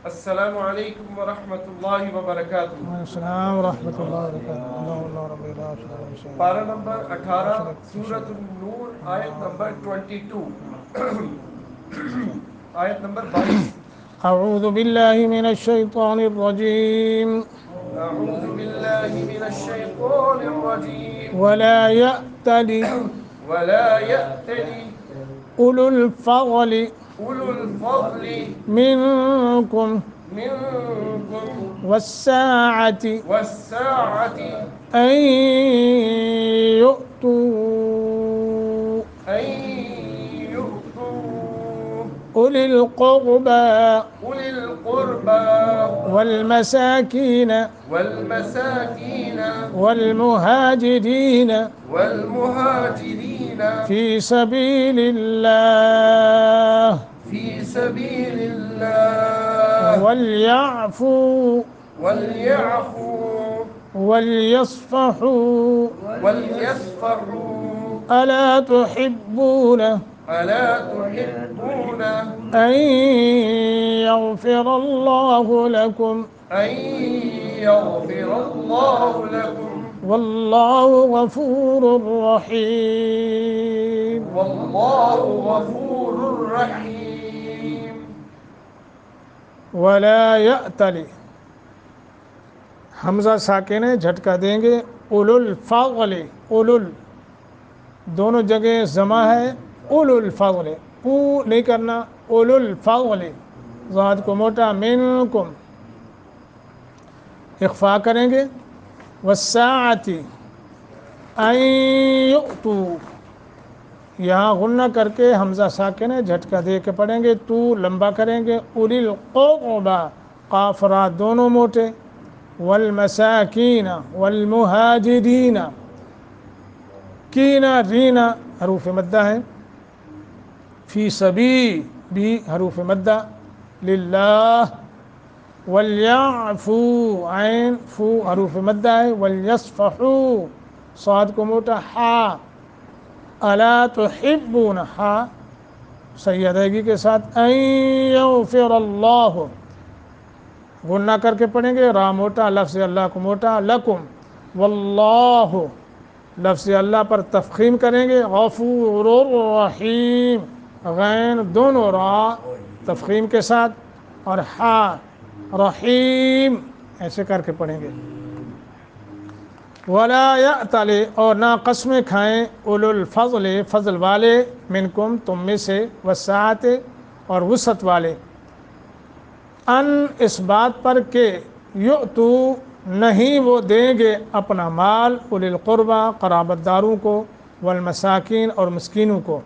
السلام علیکم ورحمۃ اللہ وبرکاتہ۔ السلام ورحمۃ اللہ وبرکاتہ۔ اللہ رب لا شريك له پارہ نمبر 18 سورۃ النور آیت نمبر 22 آیت نمبر 22۔ اعوذ باللہ من الشیطان الرجیم اعوذ باللہ من الشیطان الرجیم ولا يأتل ولا يأتل اولو الفضل اولو الفضل منکم منکم والساعة والساعة أن يؤتوا أن يؤتوا أولي القربى أولي القربى والمساكين والمساكين والمهاجرين والمهاجرين في سبيل الله في سبيل الله وليعفوا وليعفوا وليصفحوا وليصفحوا ألا تحبون ألا تحبون أن يغفر الله لكم أن يغفر الله لكم والله غفور رحيم والله غفور رحيم۔ ولا يأتل حمزہ ساکن ہے، جھٹکا دیں گے۔ اولو الفضل، اولو دونوں جگہ زمہ ہے، اولو الفضل، او نہیں کرنا، اولو الفضل، ذات کو موٹا، منکم اخفا کریں گے۔ والساعة ان یؤتوا، یہاں غنہ کر کے حمزہ ساکن ہے، جھٹکا دے کے پڑھیں گے، تو لمبا کریں گے۔ اولی القربى، قاف را دونوں موٹے۔ والمساکین والمہاجرین، کینا رینا حروف مدہ ہیں، فی سبی بھی حروف مدہ، للہ۔ ولیعفو، عین فو حروف مدہ ہے۔ ولیصفحو، صاد کو موٹا، حا۔ الا تحبون، حا صحیح ادائیگی کے ساتھ۔ ان یغفر اللہ، غنہ کر کے پڑھیں گے، را موٹا، لفظ اللہ کو موٹا، لکم، واللہ لفظ اللہ پر تفخیم کریں گے، غفور الرحیم، غین دونوں را تفخیم کے ساتھ، اور حا رحیم ایسے کر کے پڑھیں گے۔ ولا یأتل، اور نہ قسمیں کھائیں، اولو الفضل فضل والے، منکم تم میں سے، والسعۃ اور وسعت والے، ان اس بات پر کہ یؤتو نہیں وہ دیں گے اپنا مال، اولی القربہ قرابت داروں کو، والمساکین اور مسکینوں کو،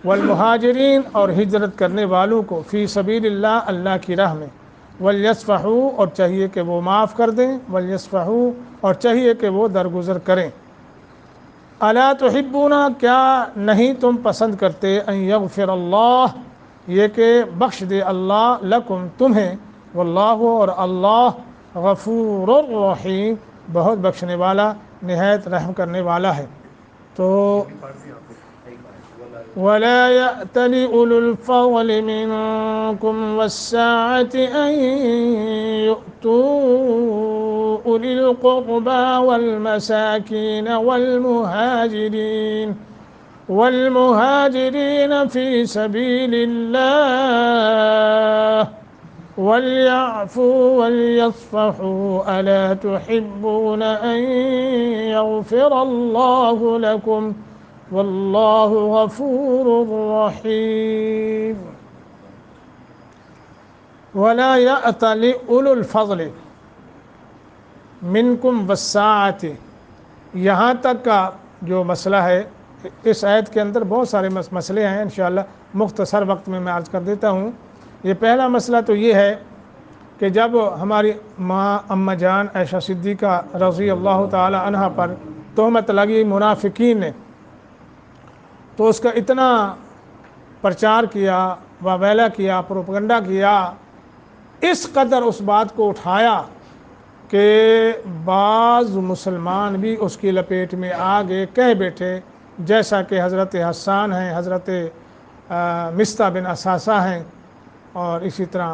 والمہاجرین اور ہجرت کرنے والوں کو، فی سبیل اللہ اللہ کی راہ میں، ولیصفحوا اور چاہیے کہ وہ معاف کر دیں، ولیصفحوا اور چاہیے کہ وہ درگزر کریں۔ الا تحبون، کیا نہیں تم پسند کرتے، ان یغفر اللہ یہ کہ بخش دے اللہ، لکم تمہیں، واللہ اور اللہ، غفور الرحیم بہت بخشنے والا نہایت رحم کرنے والا ہے۔ تو ولا يأتل أولو الفضل منكم والساعة أن يؤتوا أولي القربى والمساكين والمهاجرين في سبيل الله وليعفوا وليصفحوا ألا تحبون أن يغفر الله لكم واللہ غفور رحیم۔ ولا یأتل اولو الفضل منکم والساعۃ، یہاں تک کا جو مسئلہ ہے، اس آیت کے اندر بہت سارے مسئلے ہیں، انشاءاللہ مختصر وقت میں عرض کر دیتا ہوں۔ یہ پہلا مسئلہ تو یہ ہے کہ جب ہماری ماں اماں جان عائشہ صدیقہ رضی اللہ تعالی عنہ پر تہمت لگی منافقین نے، تو اس کا اتنا پرچار کیا، واویلا کیا، پروپگنڈا کیا، اس قدر اس بات کو اٹھایا کہ بعض مسلمان بھی اس کی لپیٹ میں آگے کہہ بیٹھے، جیسا کہ حضرت حسان ہیں، حضرت مصطح بن اساسہ ہیں، اور اسی طرح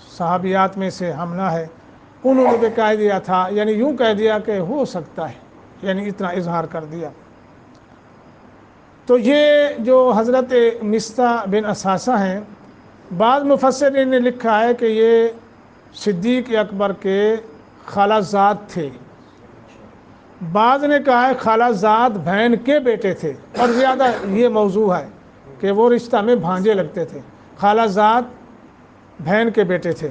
صحابیات میں سے حمنا ہے، انہوں نے بھی کہہ دیا تھا، یعنی یوں کہہ دیا کہ ہو سکتا ہے، یعنی اتنا اظہار کر دیا۔ تو یہ جو حضرت مصطح بن اثاثہ ہیں، بعض مفسرین نے لکھا ہے کہ یہ صدیق اکبر کے خالہ زاد تھے، بعض نے کہا ہے خالہ زاد بہن کے بیٹے تھے، اور زیادہ یہ موضوع ہے کہ وہ رشتہ میں بھانجے لگتے تھے، خالہ زاد بہن کے بیٹے تھے۔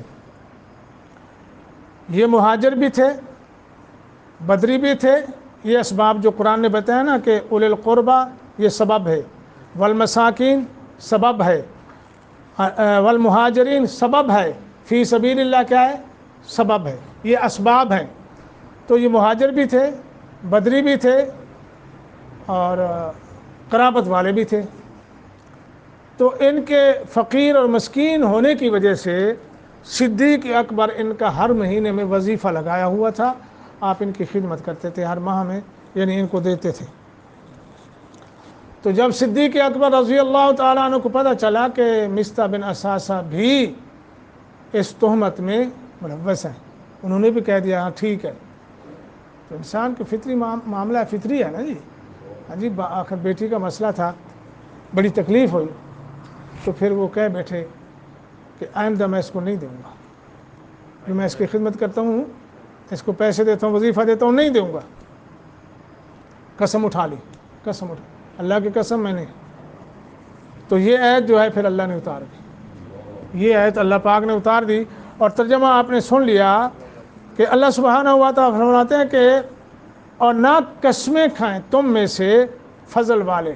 یہ مہاجر بھی تھے، بدری بھی تھے۔ یہ اسباب جو قرآن نے بتایا نا کہ اولی القربہ یہ سبب ہے، والمساکین سبب ہے، والمہاجرین سبب ہے، فی سبیل اللہ کیا ہے؟ سبب ہے، یہ اسباب ہیں۔ تو یہ مہاجر بھی تھے، بدری بھی تھے، اور قرابت والے بھی تھے۔ تو ان کے فقیر اور مسکین ہونے کی وجہ سے صدیق اکبر ان کا ہر مہینے میں وظیفہ لگایا ہوا تھا، آپ ان کی خدمت کرتے تھے ہر ماہ میں، یعنی ان کو دیتے تھے۔ تو جب صدیق اکبر رضی اللہ تعالیٰ عنہ کو پتہ چلا کہ مصطح بن اثاثہ بھی اس تہمت میں ملوث ہیں، انہوں نے بھی کہہ دیا ہاں ٹھیک ہے۔ تو انسان کے فطری معاملہ فطری ہے نا جی، ہاں جی، آخر بیٹی کا مسئلہ تھا، بڑی تکلیف ہوئی، تو پھر وہ کہہ بیٹھے کہ آئندہ میں اس کو نہیں دوں گا، جو میں اس کی خدمت کرتا ہوں، اس کو پیسے دیتا ہوں، وظیفہ دیتا ہوں، نہیں دوں گا۔ قسم اٹھا لی، قسم اٹھا، اللہ کی قسم میں نے۔ تو یہ آیت جو ہے پھر اللہ نے اتار دی، یہ آیت اللہ پاک نے اتار دی، اور ترجمہ آپ نے سن لیا کہ اللہ سبحانہ و تعالیٰ فرماتے ہیں کہ اور نہ قسمیں کھائیں تم میں سے فضل والے،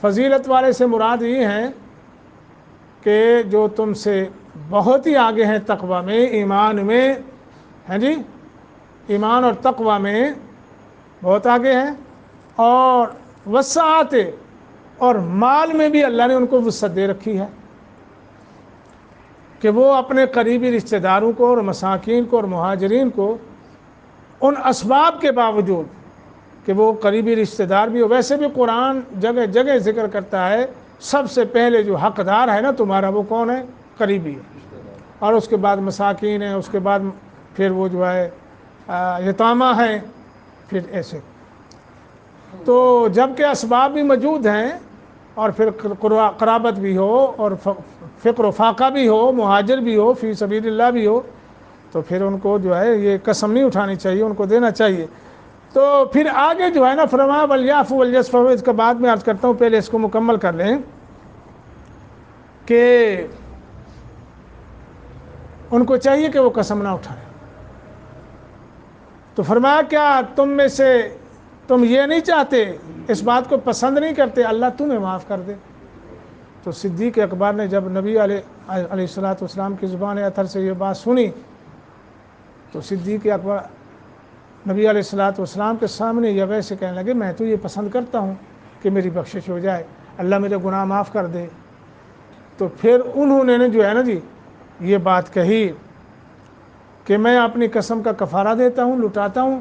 فضیلت والے سے مراد یہ ہیں کہ جو تم سے بہت ہی آگے ہیں تقوی میں، ایمان میں، ہیں جی، ایمان اور تقوی میں بہت آگے ہیں، اور وسعت اور مال میں بھی اللہ نے ان کو وسعت دے رکھی ہے کہ وہ اپنے قریبی رشتہ داروں کو اور مساکین کو اور مہاجرین کو ان اسباب کے باوجود کہ وہ قریبی رشتہ دار بھی ہو، ویسے بھی قرآن جگہ جگہ ذکر کرتا ہے سب سے پہلے جو حقدار ہے نا تمہارا وہ کون ہے؟ قریبی ہے، اور اس کے بعد مساکین ہیں، اس کے بعد پھر وہ جو ہے یتامہ ہیں، پھر ایسے۔ تو جب کہ اسباب بھی موجود ہیں اور پھر قرابت بھی ہو اور فقر و فاقہ بھی ہو، مہاجر بھی ہو، فی سبیل اللہ بھی ہو، تو پھر ان کو جو ہے یہ قسم نہیں اٹھانی چاہیے، ان کو دینا چاہیے۔ تو پھر آگے جو ہے نا فرمایا وَلْيَعْفُوا وَلْيَصْفَحُوا، اس کا بعد میں عرض کرتا ہوں، پہلے اس کو مکمل کر لیں کہ ان کو چاہیے کہ وہ قسم نہ اٹھائیں۔ تو فرمایا کیا تم میں سے تم یہ نہیں چاہتے، اس بات کو پسند نہیں کرتے اللہ تمہیں معاف کر دے؟ تو صدیق اکبر نے جب نبی علیہ السلام کی زبان اطہر سے یہ بات سنی تو صدیق اکبر نبی علیہ السلام کے سامنے یہ ویسے کہنے لگے میں تو یہ پسند کرتا ہوں کہ میری بخشش ہو جائے، اللہ میرے گناہ معاف کر دے۔ تو پھر انہوں نے جو ہے نا جی یہ بات کہی کہ میں اپنی قسم کا کفارہ دیتا ہوں، لٹاتا ہوں،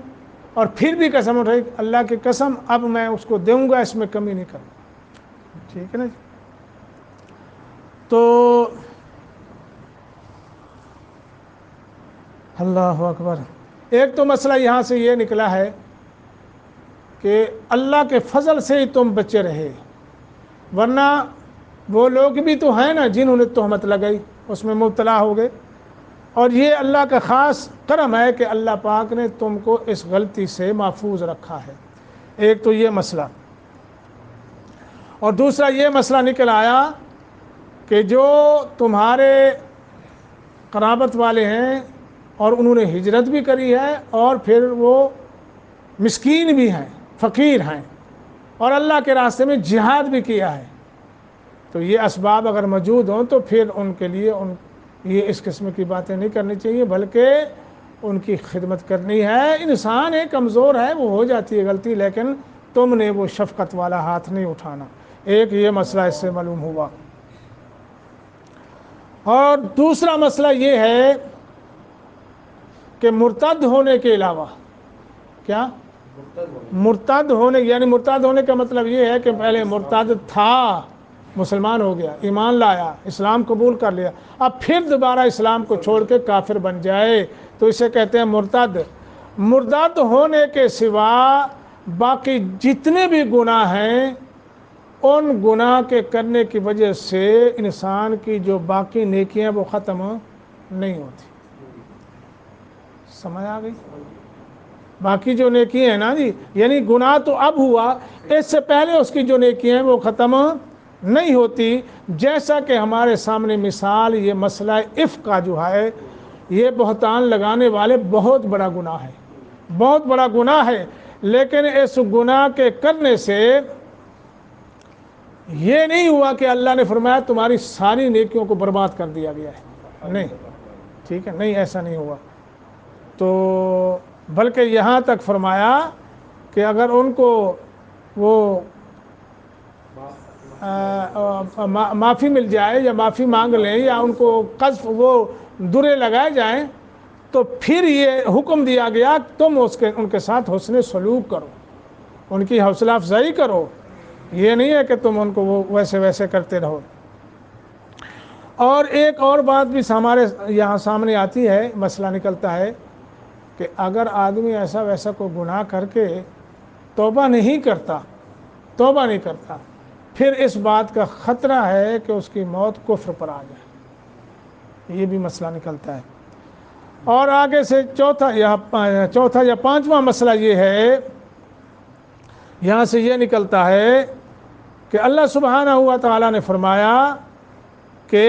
اور پھر بھی قسم اٹھائی اللہ کی قسم اب میں اس کو دوں گا، اس میں کمی نہیں کروں گا۔ ٹھیک ہے نا جی؟ تو اللہ اکبر، ایک تو مسئلہ یہاں سے یہ نکلا ہے کہ اللہ کے فضل سے ہی تم بچے رہے، ورنہ وہ لوگ بھی تو ہیں نا جنہوں نے تہمت لگائی اس میں مبتلا ہو گئے، اور یہ اللہ کا خاص کرم ہے کہ اللہ پاک نے تم کو اس غلطی سے محفوظ رکھا ہے۔ ایک تو یہ مسئلہ، اور دوسرا یہ مسئلہ نکل آیا کہ جو تمہارے قرابت والے ہیں اور انہوں نے ہجرت بھی کری ہے اور پھر وہ مسکین بھی ہیں، فقیر ہیں، اور اللہ کے راستے میں جہاد بھی کیا ہے، تو یہ اسباب اگر موجود ہوں تو پھر ان کے لیے یہ اس قسم کی باتیں نہیں کرنی چاہیے، بلکہ ان کی خدمت کرنی ہے۔ انسان ہے، کمزور ہے، وہ ہو جاتی ہے غلطی، لیکن تم نے وہ شفقت والا ہاتھ نہیں اٹھانا۔ ایک یہ مسئلہ اس سے معلوم ہوا، اور دوسرا مسئلہ یہ ہے کہ مرتد ہونے کے علاوہ کیا؟ مرتد ہونے، یعنی مرتد ہونے کا مطلب یہ ہے کہ پہلے مرتد تھا مسلمان ہو گیا، ایمان لایا، اسلام قبول کر لیا، اب پھر دوبارہ اسلام کو چھوڑ کے کافر بن جائے تو اسے کہتے ہیں مرتد۔ مرتد ہونے کے سوا باقی جتنے بھی گناہ ہیں ان گناہ کے کرنے کی وجہ سے انسان کی جو باقی نیکیاں وہ ختم نہیں ہوتی۔ سمجھ آ گئی؟ باقی جو نیکی ہیں نا جی، یعنی گناہ تو اب ہوا، اس سے پہلے اس کی جو نیکی ہیں وہ ختم نہیں ہوتی۔ جیسا کہ ہمارے سامنے مثال یہ مسئلہ عفق کا جو ہے، یہ بہتان لگانے والے بہت بڑا گناہ ہے، بہت بڑا گناہ ہے، لیکن اس گناہ کے کرنے سے یہ نہیں ہوا کہ اللہ نے فرمایا تمہاری ساری نیکیوں کو برباد کر دیا گیا ہے، نہیں، ٹھیک ہے، نہیں، ایسا نہیں ہوا۔ تو بلکہ یہاں تک فرمایا کہ اگر ان کو وہ معافی مل جائے یا معافی مانگ لیں یا ان کو قذف وہ درے لگائے جائیں تو پھر یہ حکم دیا گیا تم ان کے ساتھ حسن سلوک کرو، ان کی حوصلہ افزائی کرو، یہ نہیں ہے کہ تم ان کو وہ ویسے کرتے رہو۔ اور ایک اور بات بھی ہمارے یہاں سامنے آتی ہے، مسئلہ نکلتا ہے کہ اگر آدمی ایسا ویسا کو گناہ کر کے توبہ نہیں کرتا، پھر اس بات کا خطرہ ہے کہ اس کی موت کفر پر آ جائے، یہ بھی مسئلہ نکلتا ہے۔ اور آگے سے چوتھا یا پانچواں مسئلہ یہ ہے، یہاں سے یہ نکلتا ہے کہ اللہ سبحانہ و تعالیٰ نے فرمایا کہ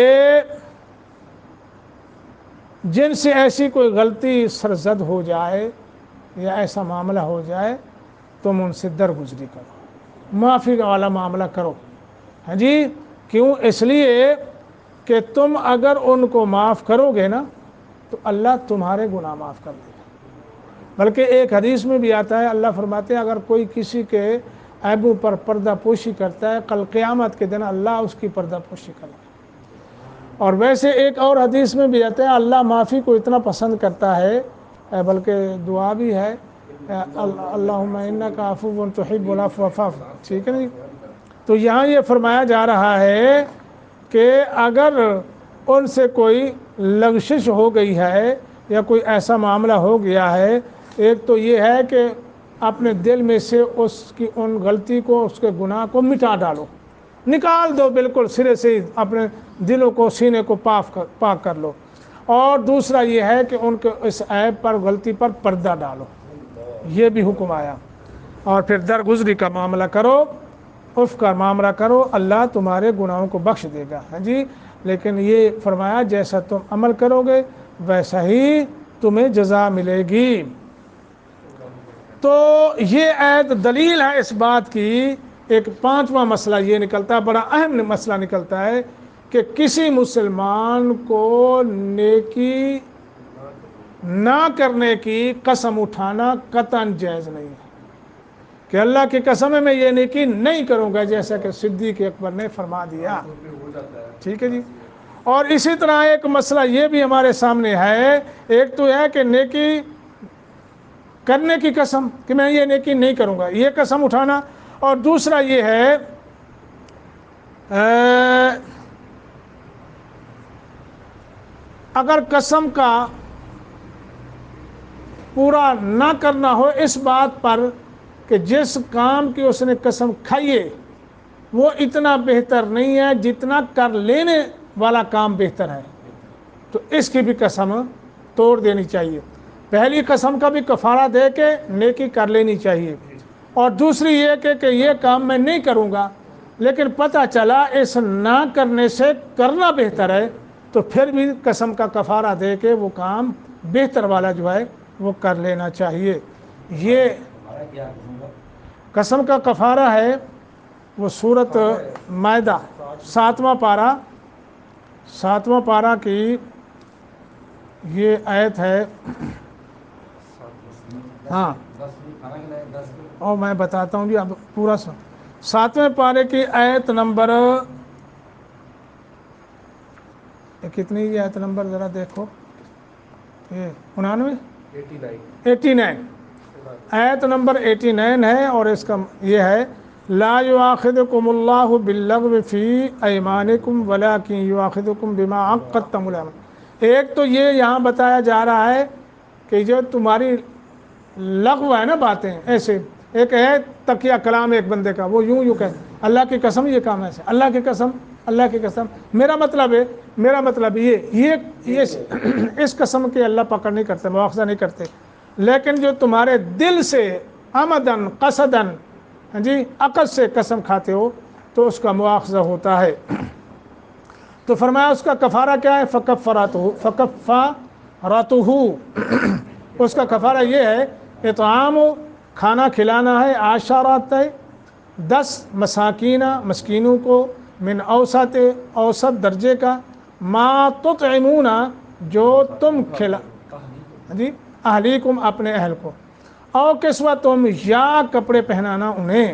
جن سے ایسی کوئی غلطی سرزد ہو جائے یا ایسا معاملہ ہو جائے تم ان سے درگزری کرو، معافی والا معاملہ کرو۔ ہاں جی، کیوں؟ اس لیے کہ تم اگر ان کو معاف کرو گے نا تو اللہ تمہارے گناہ معاف کر دے گا۔ بلکہ ایک حدیث میں بھی آتا ہے، اللہ فرماتے ہیں اگر کوئی کسی کے عیبوں پر پردہ پوشی کرتا ہے کل قیامت کے دن اللہ اس کی پردہ پوشی کرے گا۔ اور ویسے ایک اور حدیث میں بھی آتا ہے اللہ معافی کو اتنا پسند کرتا ہے، بلکہ دعا بھی ہے، اللہم انک عفو تحب العفو فاعف، ٹھیک ہے نہیں؟ تو یہاں یہ فرمایا جا رہا ہے کہ اگر ان سے کوئی لغزش ہو گئی ہے یا کوئی ایسا معاملہ ہو گیا ہے، ایک تو یہ ہے کہ اپنے دل میں سے اس کی ان غلطی کو، اس کے گناہ کو مٹا ڈالو، نکال دو، بالکل سرے سے اپنے دلوں کو، سینے کو پاک کر لو۔ اور دوسرا یہ ہے کہ ان کے اس عیب پر، غلطی پر پردہ ڈالو، یہ بھی حکم آیا۔ اور پھر درگزری کا معاملہ کرو، عفو کا معاملہ کرو، اللہ تمہارے گناہوں کو بخش دے گا۔ ہاں جی، لیکن یہ فرمایا جیسا تم عمل کرو گے ویسا ہی تمہیں جزا ملے گی۔ تو یہ آیت دلیل ہے اس بات کی۔ ایک پانچواں مسئلہ یہ نکلتا ہے، بڑا اہم مسئلہ نکلتا ہے کہ کسی مسلمان کو نیکی نہ کرنے کی قسم اٹھانا قطعاً جائز نہیں ہے کہ اللہ کی قسم ہے میں یہ نیکی نہیں کروں گا، جیسا کہ صدیق اکبر نے فرما دیا، ٹھیک ہے جی۔ اور اسی طرح ایک مسئلہ یہ بھی ہمارے سامنے ہے، ایک تو ہے کہ نیکی کرنے کی قسم کہ میں یہ نیکی نہیں کروں گا، یہ قسم اٹھانا، اور دوسرا یہ ہے اگر قسم کا پورا نہ کرنا ہو اس بات پر کہ جس کام کی اس نے قسم کھائی ہے وہ اتنا بہتر نہیں ہے جتنا کر لینے والا کام بہتر ہے، تو اس کی بھی قسم توڑ دینی چاہیے۔ پہلی قسم کا بھی کفارہ دے کے نیکی کر لینی چاہیے، اور دوسری یہ کہ یہ کام میں نہیں کروں گا، لیکن پتہ چلا اس نہ کرنے سے کرنا بہتر ہے، تو پھر بھی قسم کا کفارہ دے کے وہ کام بہتر والا جو ہے وہ کر لینا چاہیے۔ یہ قسم کا کفارہ ہے، وہ سورۃ مائدہ 7واں پارہ کی یہ آیت ہے۔ ہاں، اور میں بتاتا ہوں جی، اب پورا 7ویں پارے کی آیت نمبر کتنی، یہ آیت نمبر ذرا دیکھو، 89 آیت نمبر 89 ہے، اور اس کا یہ ہے لا یؤاخذکم اللہ باللغو فی ایمانکم ولکن یؤاخذکم بما عقدتم الایمان۔ ایک تو یہ یہاں بتایا جا رہا ہے کہ جو تمہاری لغو ہے نا باتیں ایسے، ایک ہے تقیہ کلام ایک بندے کا، وہ یوں کہ اللہ کی قسم یہ کام ایسے، اللہ کی قسم، اللہ کی قسم، میرا مطلب یہ اس قسم کے اللہ پکڑ نہیں کرتے، مواخذہ نہیں کرتے، لیکن جو تمہارے دل سے عمدن قصدن جی عقد سے قسم کھاتے ہو تو اس کا مواخذہ ہوتا ہے۔ تو فرمایا اس کا کفارہ کیا ہے؟ فکفارتہ، اس کا کفارہ یہ ہے اطعام، کھانا کھلانا ہے، عشرۃ 10 مساکینہ مسکینوں کو، من اوسط درجے کا، ما تطعمون جو تم کھلا جی اہلیکم اپنے اہل کو، او کسوتہم یا کپڑے پہنانا انہیں،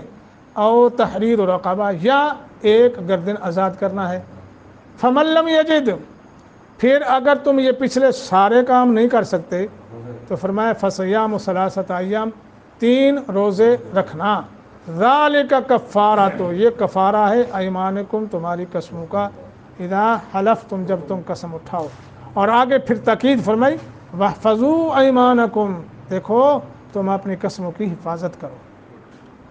او تحریر رقبہ یا ایک گردن آزاد کرنا ہے۔ فمن لم یجد، پھر اگر تم یہ پچھلے سارے کام نہیں کر سکتے تو فرمایا فصیام 3 ایام، 3 روزے رکھنا، ذالک کفارۃ، یہ کفارہ ہے ایمانکم تمہاری قسموں کا، اذا حلفتم جب تم قسم اٹھاؤ۔ اور آگے پھر تاکید فرمائی واحفظوا ایمانکم، دیکھو تم اپنی قسموں کی حفاظت کرو۔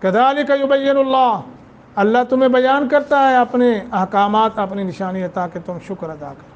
کذالک یبین اللہ، اللہ تمہیں بیان کرتا ہے اپنے احکامات، اپنی نشانیاں تاکہ تم شکر ادا کرو۔